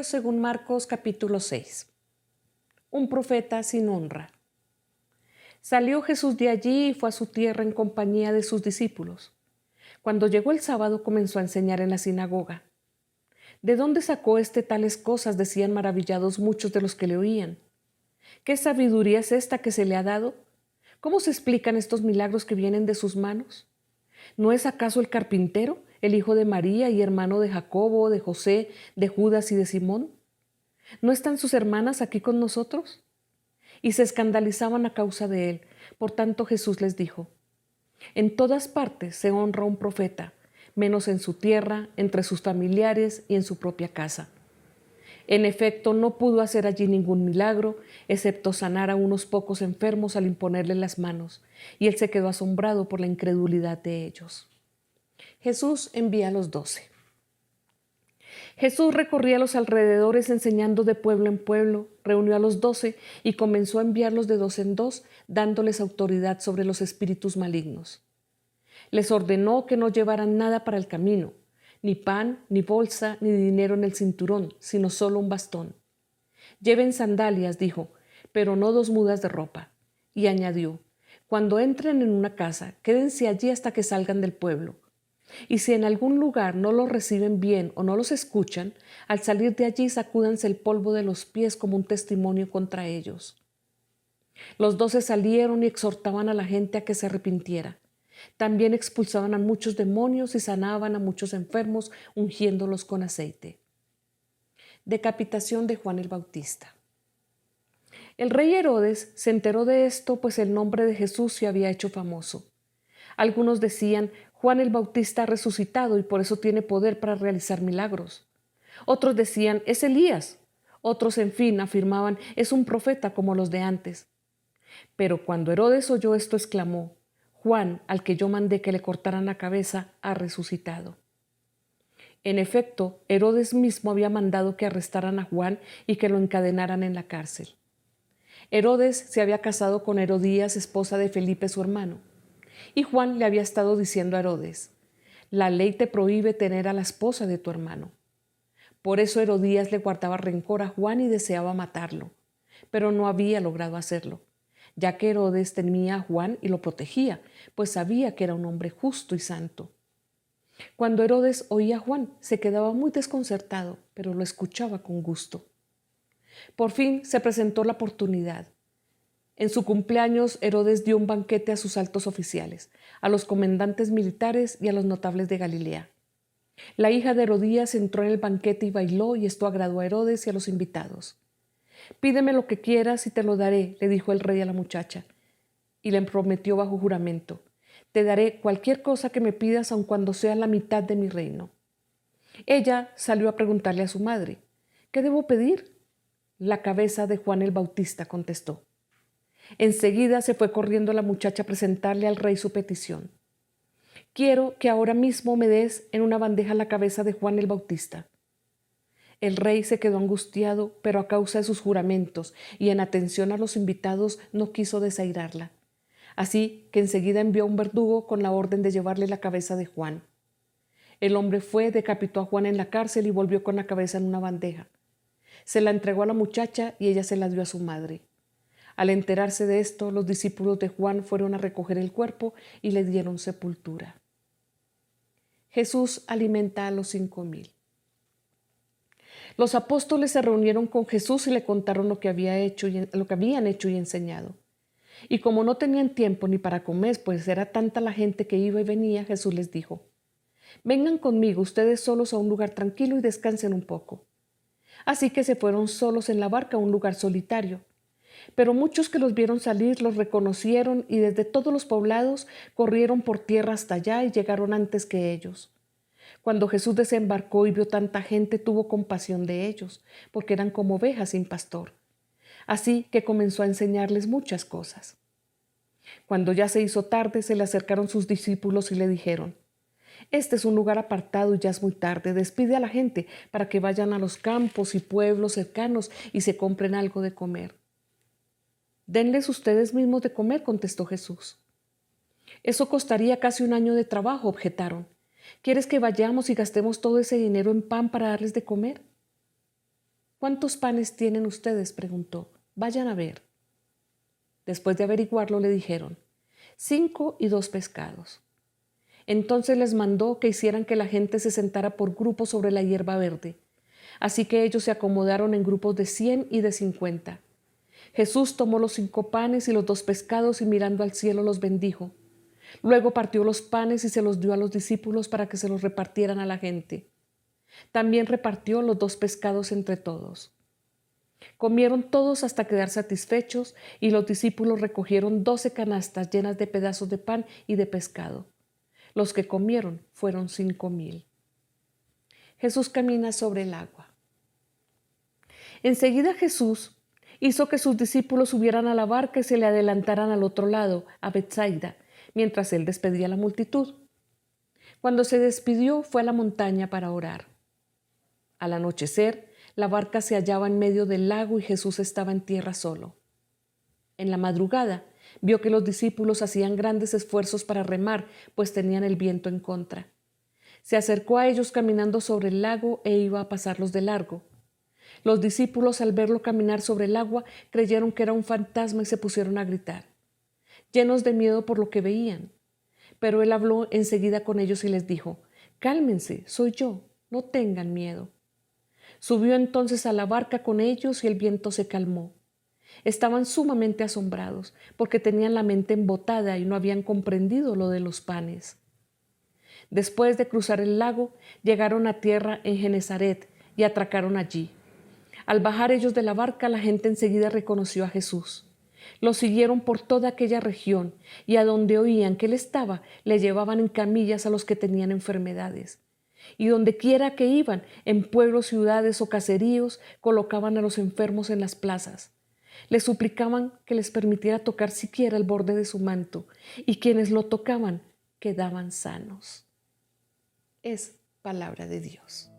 Evangelio según Marcos capítulo 6. Un profeta sin honra. Salió Jesús de allí y fue a su tierra en compañía de sus discípulos. Cuando llegó el sábado comenzó a enseñar en la sinagoga. ¿De dónde sacó tales cosas?, decían maravillados muchos de los que le oían. ¿Qué sabiduría es esta que se le ha dado? ¿Cómo se explican estos milagros que vienen de sus manos? ¿No es acaso el carpintero, el hijo de María y hermano de Jacobo, de José, de Judas y de Simón? ¿No están sus hermanas aquí con nosotros? Y se escandalizaban a causa de él. Por tanto Jesús les dijo: en todas partes se honra a un profeta, menos en su tierra, entre sus familiares y en su propia casa. En efecto, no pudo hacer allí ningún milagro, excepto sanar a unos pocos enfermos al imponerle las manos, y él se quedó asombrado por la incredulidad de ellos. Jesús envía a los 12. Jesús recorría los alrededores enseñando de pueblo en pueblo, reunió a los 12 y comenzó a enviarlos de dos en dos, dándoles autoridad sobre los espíritus malignos. Les ordenó que no llevaran nada para el camino, ni pan, ni bolsa, ni dinero en el cinturón, sino solo un bastón. Lleven sandalias, dijo, pero no 2 mudas de ropa. Y añadió: cuando entren en una casa, quédense allí hasta que salgan del pueblo. Y si en algún lugar no los reciben bien o no los escuchan, al salir de allí sacúdanse el polvo de los pies como un testimonio contra ellos. Los 12 salieron y exhortaban a la gente a que se arrepintiera. También expulsaban a muchos demonios y sanaban a muchos enfermos, ungiéndolos con aceite. Decapitación de Juan el Bautista. El rey Herodes se enteró de esto, pues el nombre de Jesús se había hecho famoso. Algunos decían: Juan el Bautista ha resucitado y por eso tiene poder para realizar milagros. Otros decían: es Elías. Otros, en fin, afirmaban: es un profeta como los de antes. Pero cuando Herodes oyó esto, exclamó: Juan, al que yo mandé que le cortaran la cabeza, ha resucitado. En efecto, Herodes mismo había mandado que arrestaran a Juan y que lo encadenaran en la cárcel. Herodes se había casado con Herodías, esposa de Felipe, su hermano. Y Juan le había estado diciendo a Herodes: la ley te prohíbe tener a la esposa de tu hermano. Por eso Herodías le guardaba rencor a Juan y deseaba matarlo, pero no había logrado hacerlo, ya que Herodes temía a Juan y lo protegía, pues sabía que era un hombre justo y santo. Cuando Herodes oía a Juan, se quedaba muy desconcertado, pero lo escuchaba con gusto. Por fin se presentó la oportunidad. En su cumpleaños, Herodes dio un banquete a sus altos oficiales, a los comandantes militares y a los notables de Galilea. La hija de Herodías entró en el banquete y bailó, y esto agradó a Herodes y a los invitados. Pídeme lo que quieras y te lo daré, le dijo el rey a la muchacha, y le prometió bajo juramento: te daré cualquier cosa que me pidas, aun cuando sea la mitad de mi reino. Ella salió a preguntarle a su madre: ¿qué debo pedir? La cabeza de Juan el Bautista, contestó. Enseguida se fue corriendo la muchacha a presentarle al rey su petición. Quiero que ahora mismo me des en una bandeja la cabeza de Juan el Bautista. El rey se quedó angustiado, pero a causa de sus juramentos y en atención a los invitados no quiso desairarla. Así que enseguida envió a un verdugo con la orden de llevarle la cabeza de Juan. El hombre fue, decapitó a Juan en la cárcel y volvió con la cabeza en una bandeja. Se la entregó a la muchacha y ella se la dio a su madre. Al enterarse de esto, los discípulos de Juan fueron a recoger el cuerpo y le dieron sepultura. Jesús alimenta a los 5,000. Los apóstoles se reunieron con Jesús y le contaron lo que habían hecho y enseñado. Y como no tenían tiempo ni para comer, pues era tanta la gente que iba y venía, Jesús les dijo: vengan conmigo ustedes solos a un lugar tranquilo y descansen un poco. Así que se fueron solos en la barca a un lugar solitario. Pero muchos que los vieron salir los reconocieron y desde todos los poblados corrieron por tierra hasta allá y llegaron antes que ellos. Cuando Jesús desembarcó y vio tanta gente, tuvo compasión de ellos, porque eran como ovejas sin pastor. Así que comenzó a enseñarles muchas cosas. Cuando ya se hizo tarde, se le acercaron sus discípulos y le dijeron: este es un lugar apartado y ya es muy tarde. Despide a la gente para que vayan a los campos y pueblos cercanos y se compren algo de comer. Denles ustedes mismos de comer, contestó Jesús. Eso costaría casi un año de trabajo, objetaron. ¿Quieres que vayamos y gastemos todo ese dinero en pan para darles de comer? ¿Cuántos panes tienen ustedes?, preguntó. Vayan a ver. Después de averiguarlo, le dijeron, 5 y 2 pescados. Entonces les mandó que hicieran que la gente se sentara por grupos sobre la hierba verde. Así que ellos se acomodaron en grupos de 100 y de 50. Jesús tomó los 5 panes y los 2 pescados y mirando al cielo los bendijo. Luego partió los panes y se los dio a los discípulos para que se los repartieran a la gente. También repartió los 2 pescados entre todos. Comieron todos hasta quedar satisfechos y los discípulos recogieron 12 canastas llenas de pedazos de pan y de pescado. Los que comieron fueron 5,000. Jesús camina sobre el agua. Enseguida Jesús hizo que sus discípulos subieran a la barca y se le adelantaran al otro lado, a Betsaida, mientras él despedía a la multitud. Cuando se despidió, fue a la montaña para orar. Al anochecer, la barca se hallaba en medio del lago y Jesús estaba en tierra solo. En la madrugada, vio que los discípulos hacían grandes esfuerzos para remar, pues tenían el viento en contra. Se acercó a ellos caminando sobre el lago e iba a pasarlos de largo. Los discípulos, al verlo caminar sobre el agua, creyeron que era un fantasma y se pusieron a gritar, llenos de miedo por lo que veían. Pero él habló enseguida con ellos y les dijo, «Cálmense, soy yo, no tengan miedo». Subió entonces a la barca con ellos y el viento se calmó. Estaban sumamente asombrados porque tenían la mente embotada y no habían comprendido lo de los panes. Después de cruzar el lago, llegaron a tierra en Genesaret y atracaron allí. Al bajar ellos de la barca, la gente enseguida reconoció a Jesús. Lo siguieron por toda aquella región y a donde oían que él estaba, le llevaban en camillas a los que tenían enfermedades. Y donde quiera que iban, en pueblos, ciudades o caseríos, colocaban a los enfermos en las plazas. Les suplicaban que les permitiera tocar siquiera el borde de su manto, y quienes lo tocaban quedaban sanos. Es palabra de Dios.